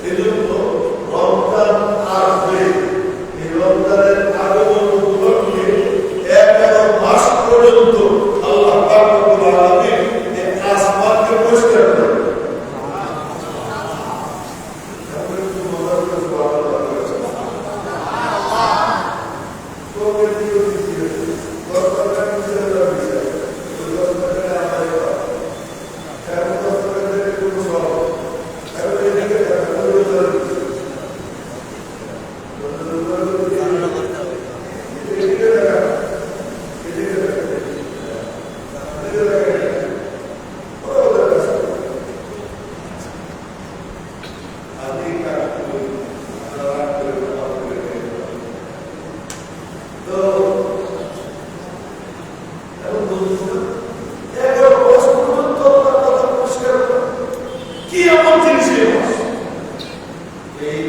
এজন্য রমজান আসবে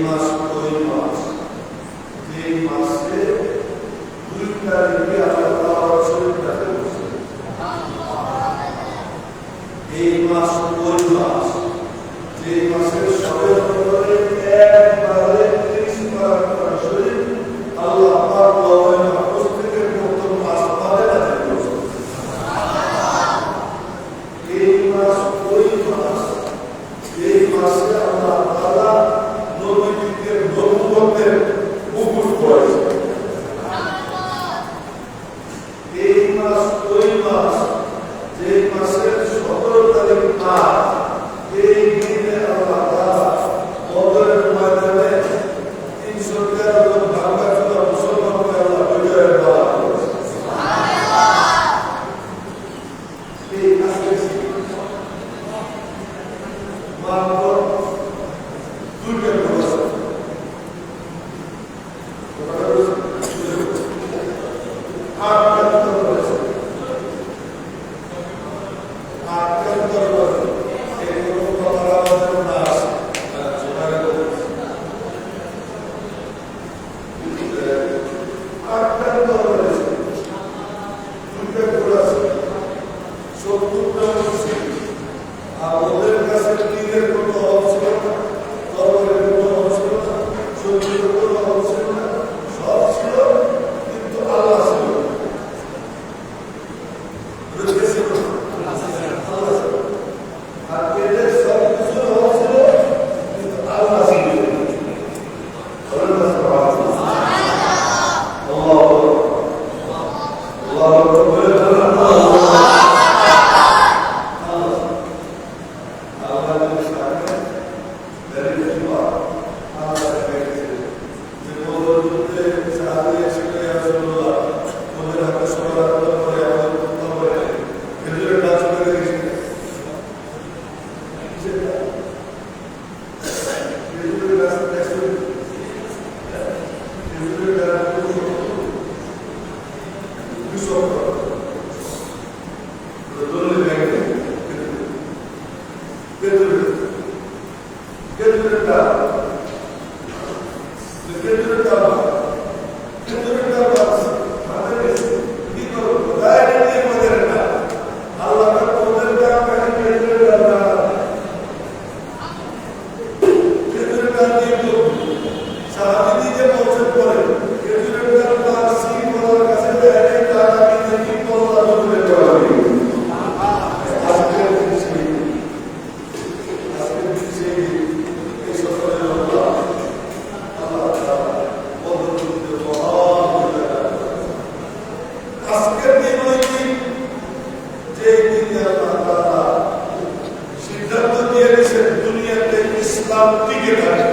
মাস ওই মাস যে মাসে 2 তারিখে আল্লাহ শরীফটাকে বসে এই মাস ওই মাস যে মাসের সবের পরে একবারে 30 বার কোরআন শরীফ আল্লাহ পাক লওহে মাহফুজ থেকে প্রথম আসমানে নাযিল করেছেন। এই মাস ওই মাস এই মাসে আল্লাহ তাআলা নবীকে নবুয়তের মুকুট পরিয়েছেন। এই মাস ওই মাস যে মাসের 17 তারিখ আজ এই দিনে আল্লাহ তাআলা বদরের ময়দানে 313 জন ভাঙা-চোরা মুসলমানকে আল্লাহ বিজয়ের দাওয়াত করেছেন। এই আজকে মাত্র 2টা বছর ইসলাম টিকে থাকে।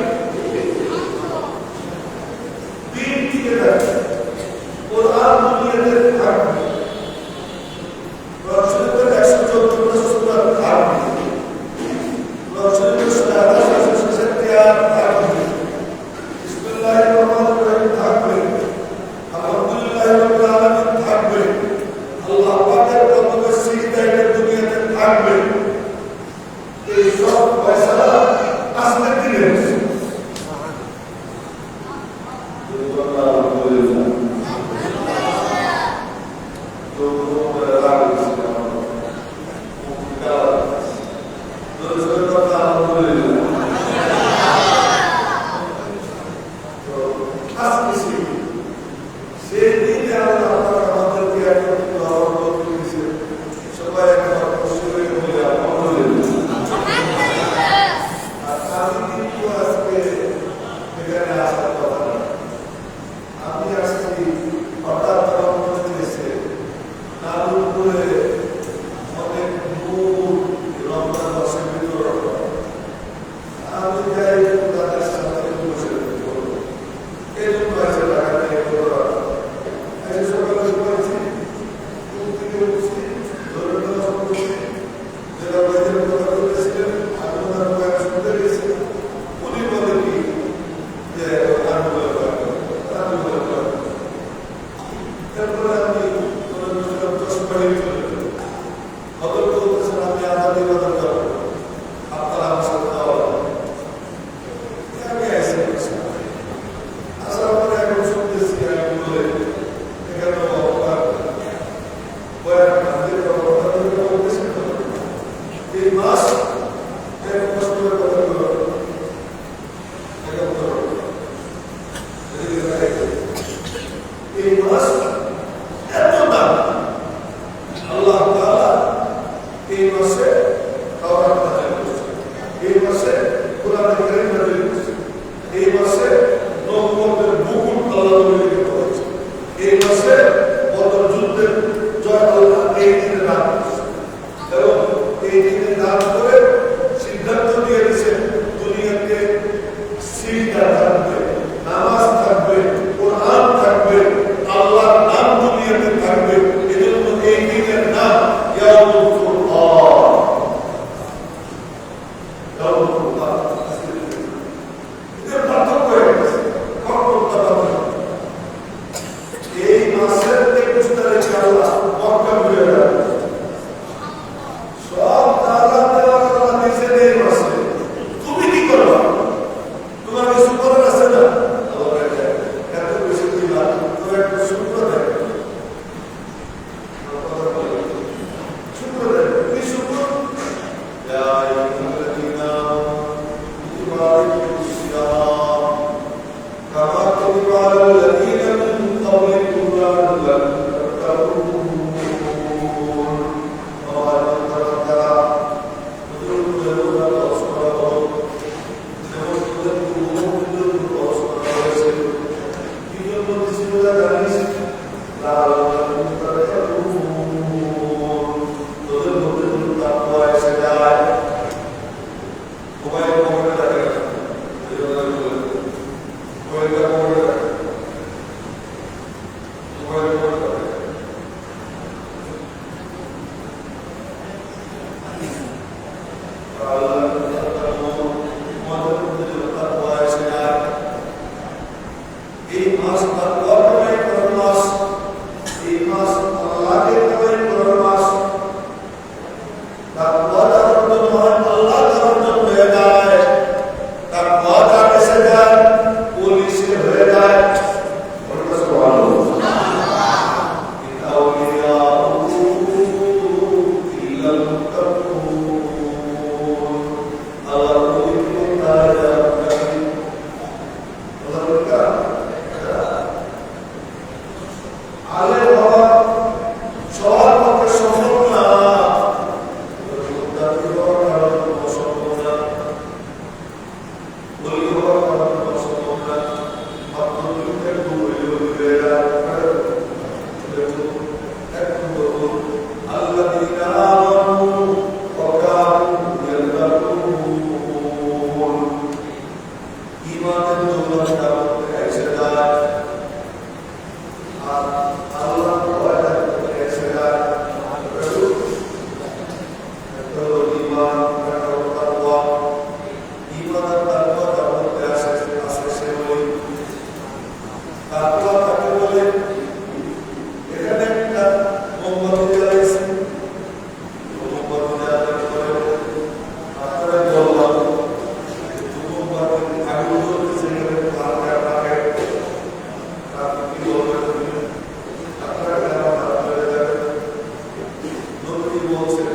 ইমানের দৌলতটা আমাদের এসে যায়, আর আল্লাহ ভয়টা আমাদের এসে যায়। একটা হলো ঈমান, একটা হলো তাকওয়া। ঈমান আর তাকওয়া যার মধ্যে আছে সে বলি তাকওয়া তাকে বলে। এখানে একটা মোমবাতি জ্বালাইছে, মোমবাতি জ্বালানোর পরে আপনারা বললাম মোমবাতি আগুন জ্বলতেছে, এখানে হালকা থাকে, আপনি কি বলবেন? আপনারা কেন হাত ধরে যাবেন? নবী বলছেন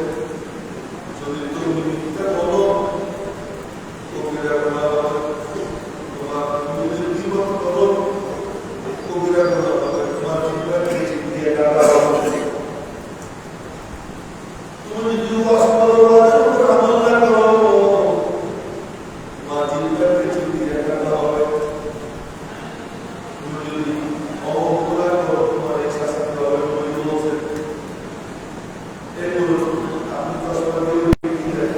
যদি তুমি মিথ্যা বলো কবিরা গুনাহ হবে, তোমার তুমি যদি জীবন করো কবিরা গুনাহ হবে, তোমার জীবনকে দিয়ে কাটা হবে। তুমি যদি ওয়াজ করো, ওয়াজের উপর আমল না করো, তোমার জীবনকে দিয়ে কাটা হবে। তুমি যদি অবহেলা করো, তোমার এই শাস্তি হবে। নবী বলছেন এগুলো আপনি কষ্ট করে দিলেন,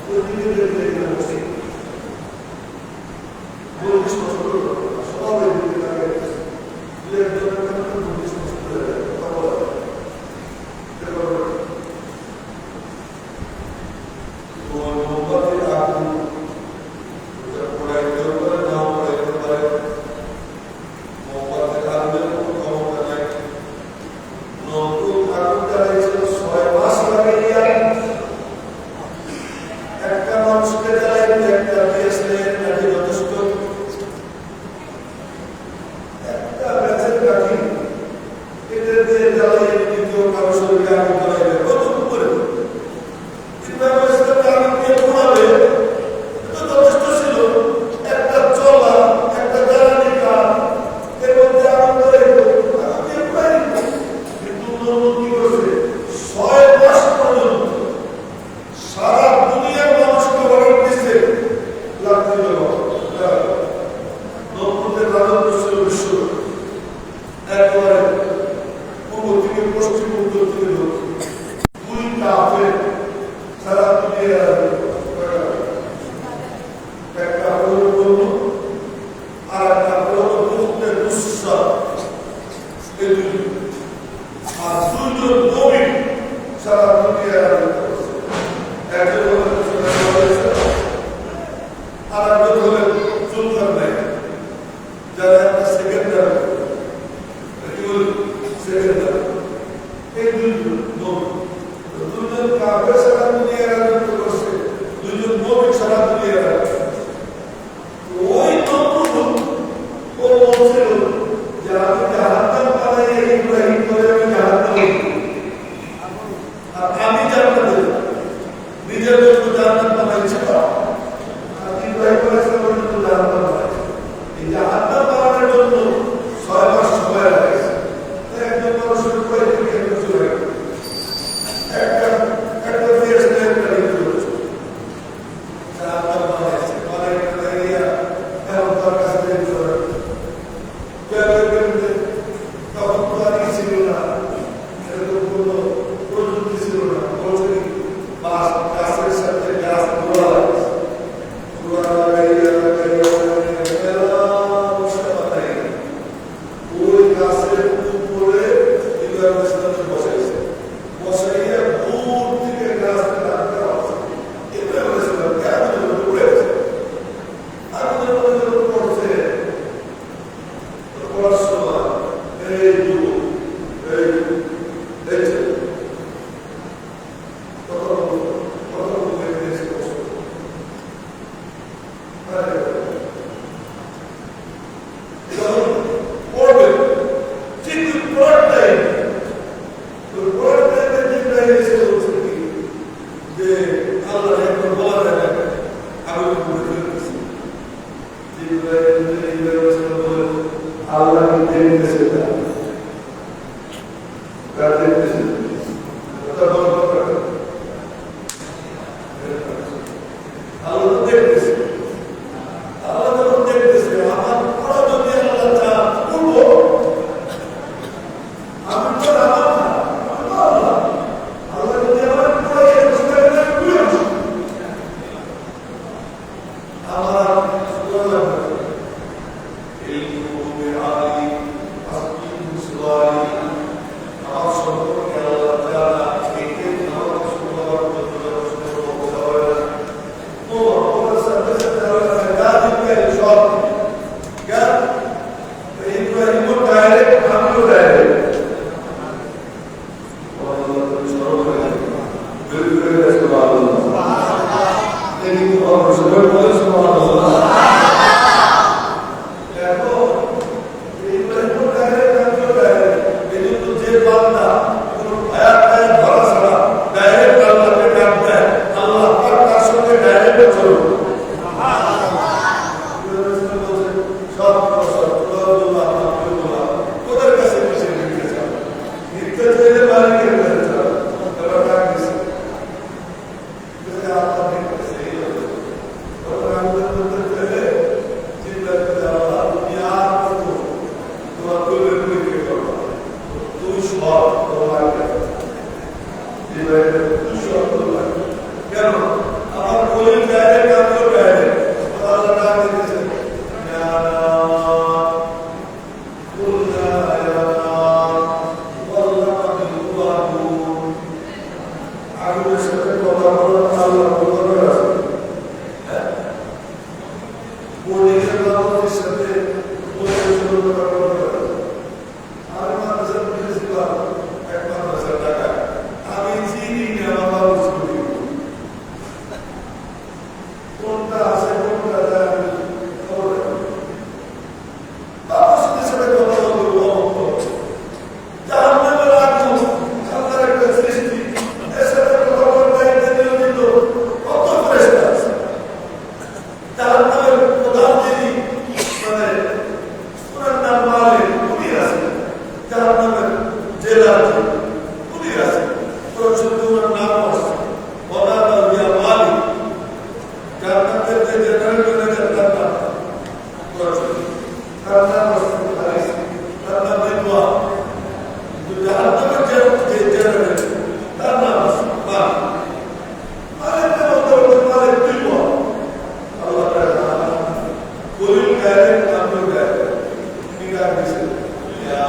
ওই দিকে দেখলে এখানে বসে বলিস কষ্ট করো, সবাই দিকে লাগে দুয়ের জন্য কেন বলিস কষ্ট করে কথা বলা তোমার মোমবাতির আগুন ওটা পোড়াইতে পারে, নাও পোড়াইতে পারে। মোমবাতির আগুনের কোনো ক্ষমতা নাই। নতুন আগুন জ্বালাইছিল 6 মাস লাগাইয়া, একটা মানুষকে জ্বালাইতে একটা বেসলের কাঠি যথেষ্ট। একটা গাছের কাঠি এটা দিয়ে জ্বালাইয়ে দ্বিতীয় কারো শরীরে আগুন জ্বালাইবে কত উপরে চিন্তা করেছিলাম আগুন দিয়ে পোড়াবে, এটা যথেষ্ট ছিল। একটা চলা, একটা জ্বালানি কাঠ, এর মধ্যে আগুন জ্বালাইবে, আগুন দিয়ে পোড়াই। কিন্তু নবী কি করছে? 6 মাস পর্যন্ত সারা দুনিয়ার মানুষকে অর্ডার দিচ্ছে লাগতে নবুদের রাজত্ব ছিল বিশ্ব একেবারে পূর্ব থেকে পশ্চিম, উত্তর থেকে দক্ষিণ, 2 কাফে সারা দুনিয়ার একটা হলো বন্য আর একটা হলো দুঃখের দুঃসা, আর 2 জন নবী সারা দুনিয়ার একজন হলেন আর একজন হলেন জুলকারনাইন, যারা একটা সেকেন্ডার সেকেন্ডার। এই 2 জন নবী, 2 জন কাফের সারা দুনিয়ার রাজত্ব করছে, 2 জন নবী সারা দুনিয়ার রাজত্ব। ওই নবী ও বলছিল যে আমি জাহান্নাম বানাইয়ে ইব্রাহিম করে আমি জাহান্নাম, আর আমি জান্নাত দেব, নিজের জন্য জান্নাত বানাইছে না, আর ইব্রাহিম আলাইহিস সালামের জন্য জান্নাত বানাইছে। এই জান্নাত বানানোর জন্য 6 মাস সময় লাগছে। একজন মানুষের উপরে থেকে একজন চলে গেল, একটা দিয়েছে একটা ঋতু করেছে, জান্নাত বানাইছে, বানাইয়া এখন তার কাছে দেখতে হবে তখন তো আর কি ছিল না, এরকম কোনো প্রযুক্তি ছিল না। বলছে বাস গাছের সাথে গাছ লাগাইয়া ওই গাছের উপরে বসাইছে, বসাইয়া দূর থেকে গাছ উড়েছে, আগুনের মধ্যে পড়ছে। পড়ার সময় এই যুগ এই আল্লাহ দেখতেছে আল্লাহ দেখতেছে, আল্লাহ যখন দেখতেছে আমার পড়া যদি আল্লাহ চা করবো, আমি তো আল্লাহ যদি আমার পড়াই আমার ডাইরেক্ট আমি ডাইরেক্ট ঠিক আছে ইয়া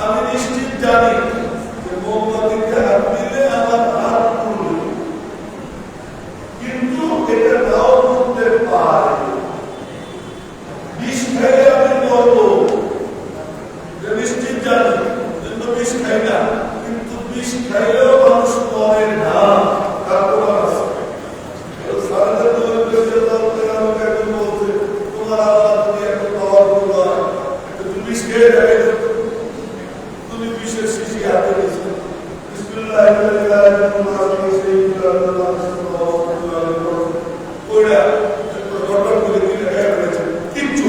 আমি নিশ্চিত জানি যে মোমবাতিকে হাত দিলে আমার হাত পুড়বে, কিন্তু এটা নাও করতে পারে। বিষ খাইলে আমি মরবো নিশ্চিত জানি, কিন্তু বিষ খাই না, কিন্তু বিষ খাইলেও মানুষ মরে না। তার প্রমাণ আছে। তোমার আল্লাহ তুমি একটা পাওয়ারফুল নয়, তুমি বিষ খেয়ে যাবে, তুমি বিষের শিশি হাতে দিয়েছো। কিচ্ছু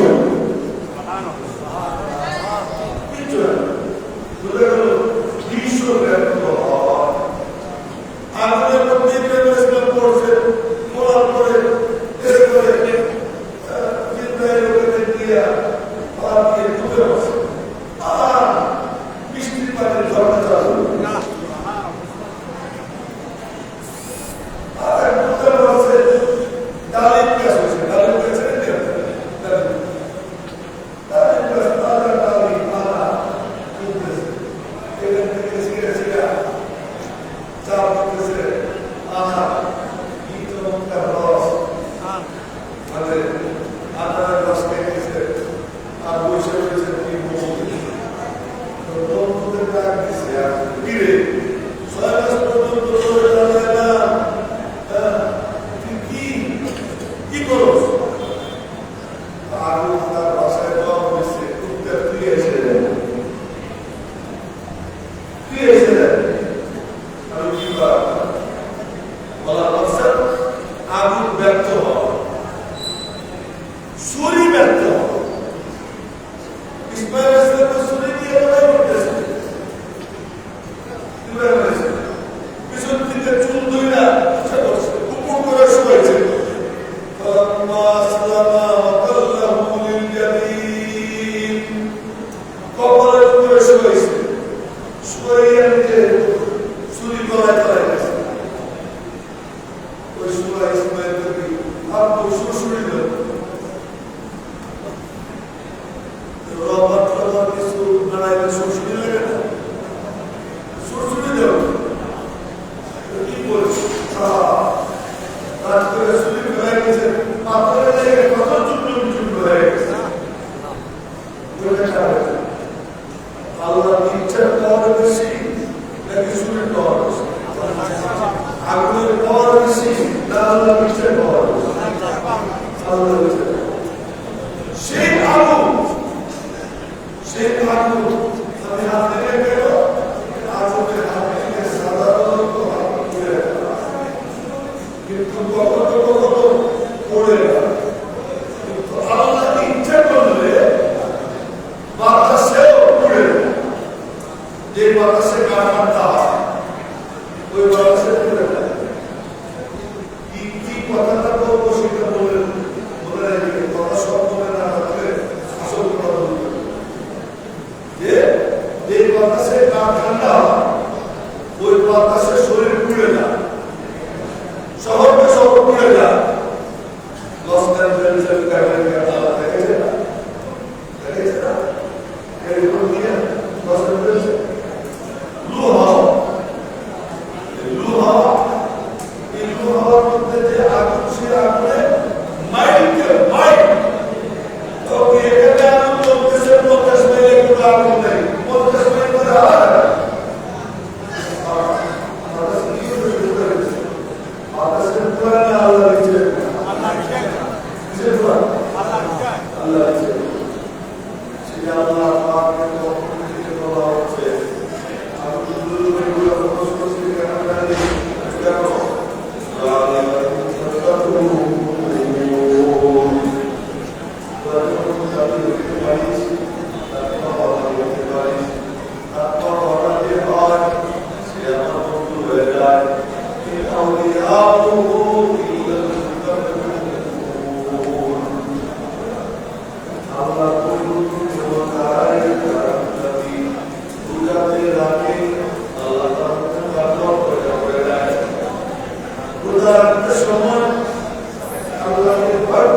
Thank you.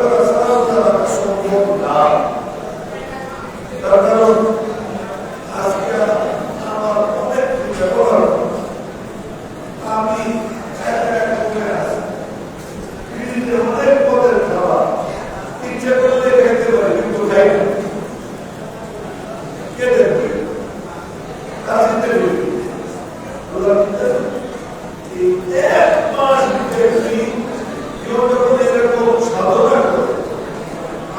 করা ছাড়াও তারা সম্ভব না। তার কারণ আজকে আমার অনেক ব্যবহার আমি অনেক পদের খাবার ইচ্ছে করলে খেতে পারি, কিন্তু খাই না। কে দেখবে? কাজে এক মাস দেখি কেউ যখন এরকম সাধনা করে,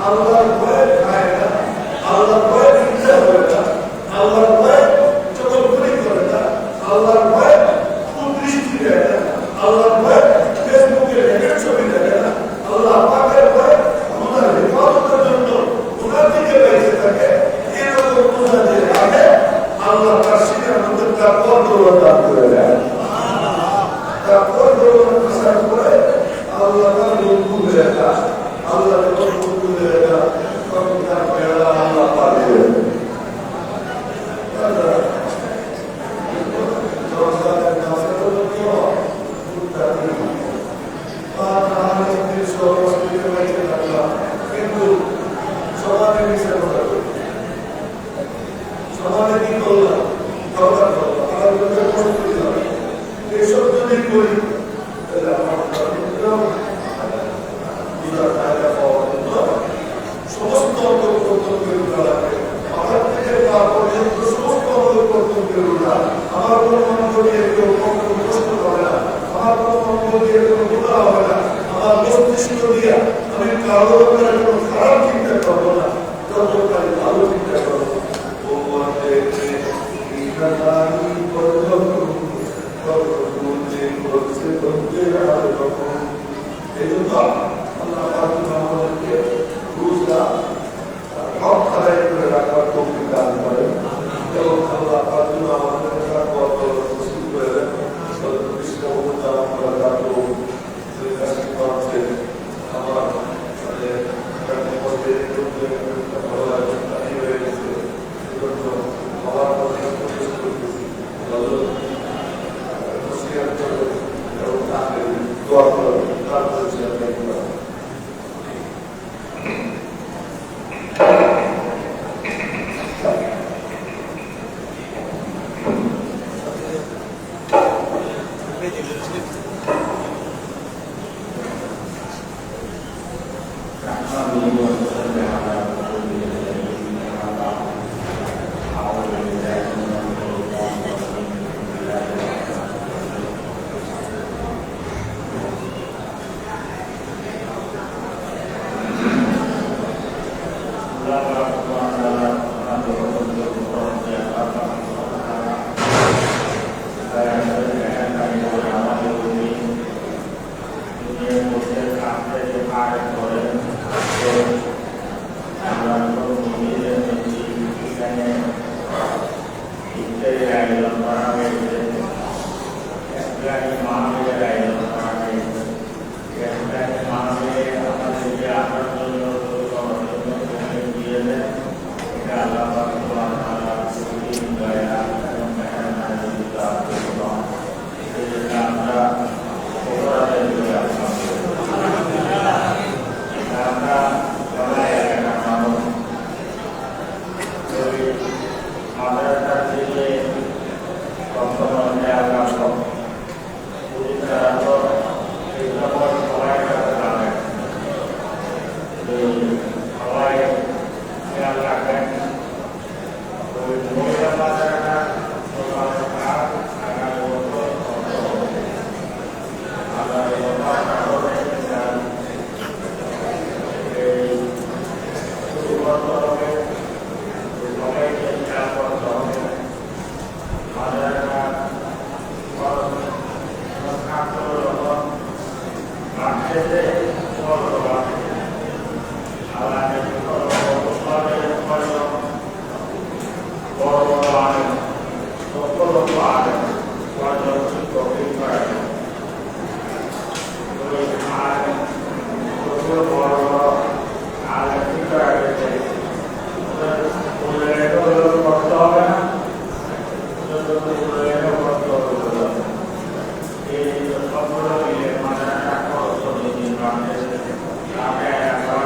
আল্লাহর ভয়ে খায় না, আল্লাহর ভয়ে চিন্তা করে না, আল্লাহর ভয়ে চকলখড়ি করে না, আল্লাহর ভয়ে কুদৃষ্টি দেয় না, আল্লাহর ভয়ে ফেসবুকে রেখের ছবি দেখে না, আল্লাহ পাকের ভয়ে ওনার হেফাজতের জন্য ওনার দিকে বেঁচে থাকে, এরকম বোঝা যে আগে আল্লাহ তার সিনে আমাদের তারপর দৌলত দান করে দেয়। তারপর দৌলত প্রসার করে আল্লাহ তার বন্ধু রেখা, আল্লাহ যখন বন্ধু রেখা তখন তার বেড়া আল্লাহ পাবে। কিন্তু সমাজে মিশে কথা করি, সমাজে কি করলাম, দরকার করলাম, আলোচনা করতে দিলাম, এসব যদি করি তাহলে আমার সমস্ত অঙ্গ কর্তব্যের লাগবে, আমার থেকে পা পর্যন্ত সমস্ত অঙ্গ কর্তব্যের উঠা, আমার কোনো অঙ্গ দিয়ে কেউ কষ্ট করে না, আমার কোনো অঙ্গ দিয়ে কোনো গুণা হবে না, আমার মস্তিষ্ক দিয়ে আমি কারো কোনো খারাপ চিন্তা করবো না, যতটাই ভালো চিন্তা করবো। এই জন্য আল্লাহ আমাদেরকে রোজা হক আদায় করে রাখার তৌফিক দান করেন এবং আল্লাহ আমাদের করে দেন। আমার Amen.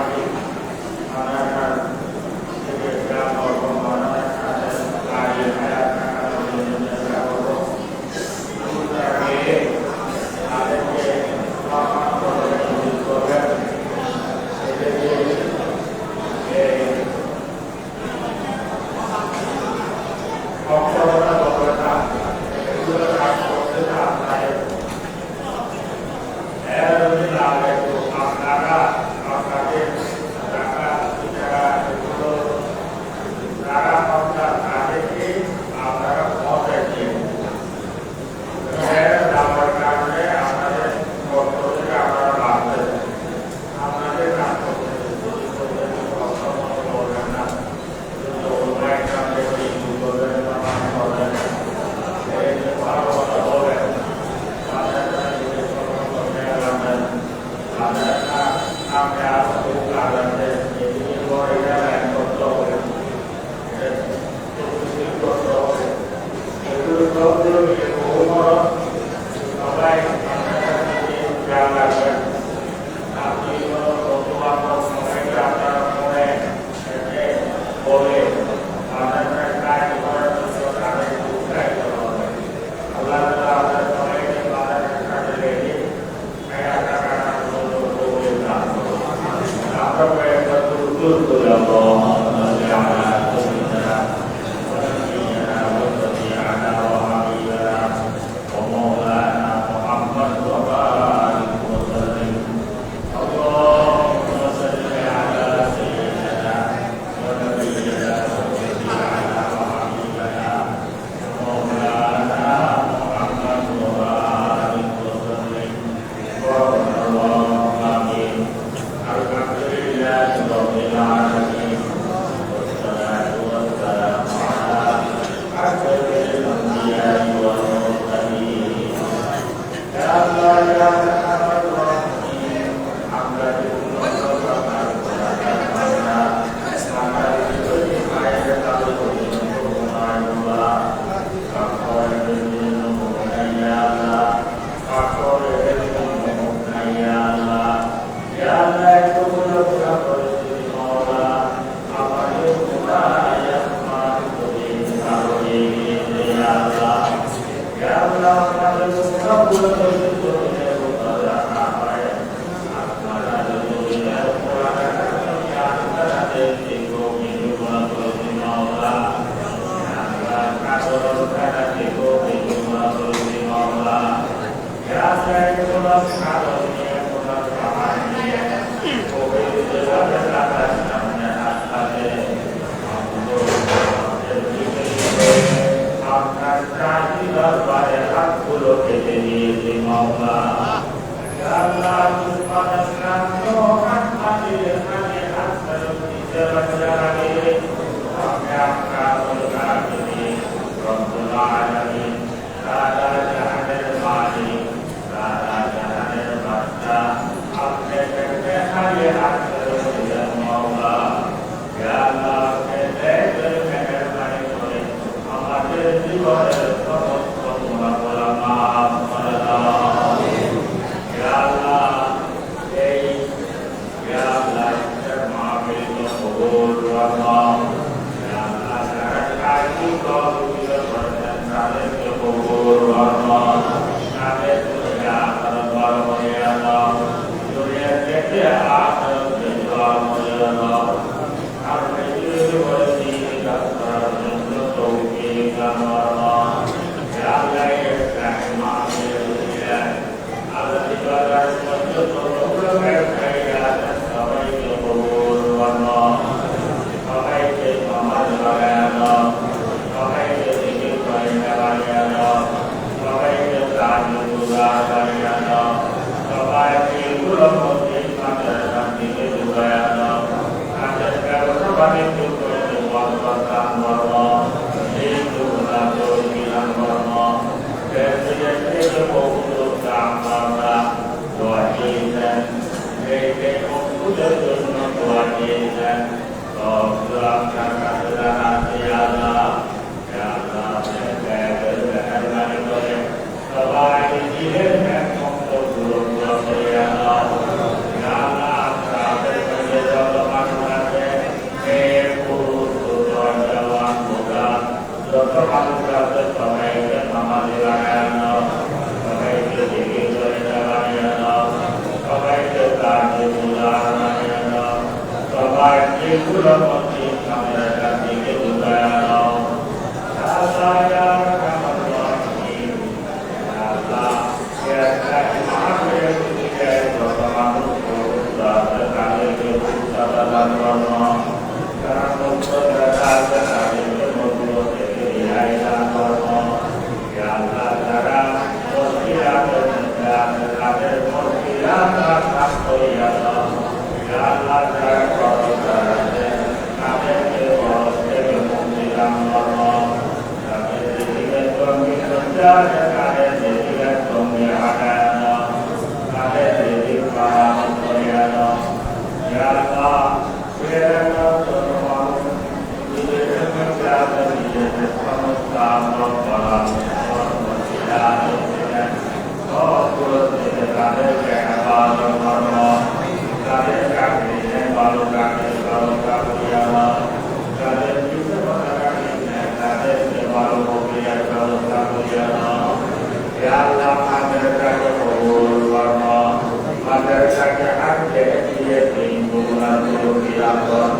Ada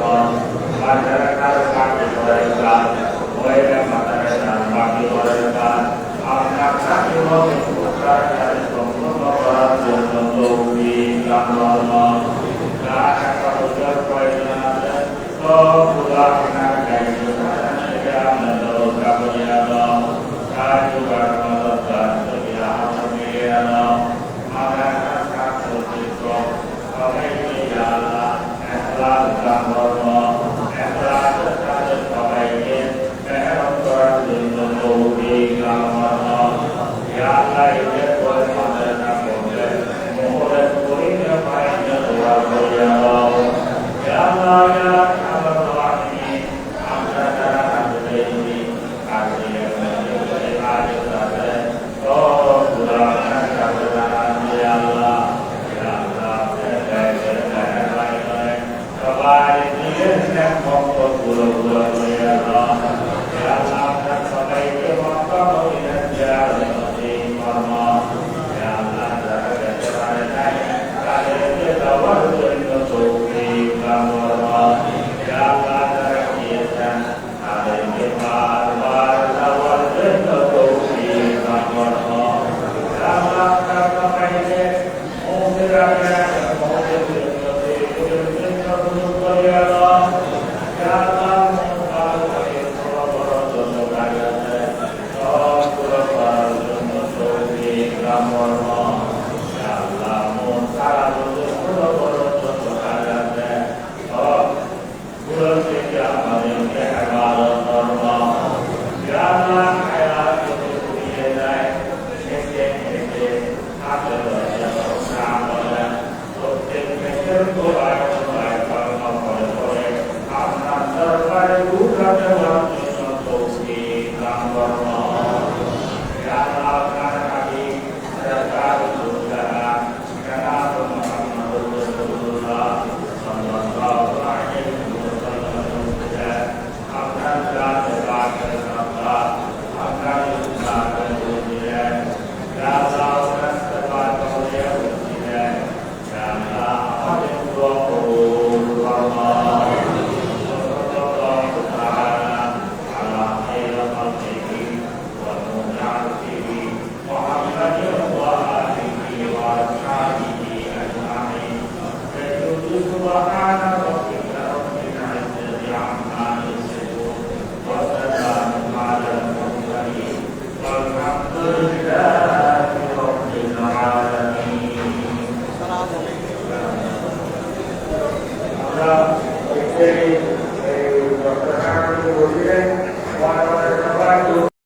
masyarakat kami mereka, mereka masyarakat kami mereka, anak kami mereka dari semua orang yang menunggu Allah. Karena kemudian perintahnya, kemudian dari yang menurut kami Allah, kami juga melakukan kegiatan kami Allah, masyarakat kami mereka, kami Allah, Islam dan Allah. Pulau-pulau ya Allah, ya Allah, dan sampai ke mata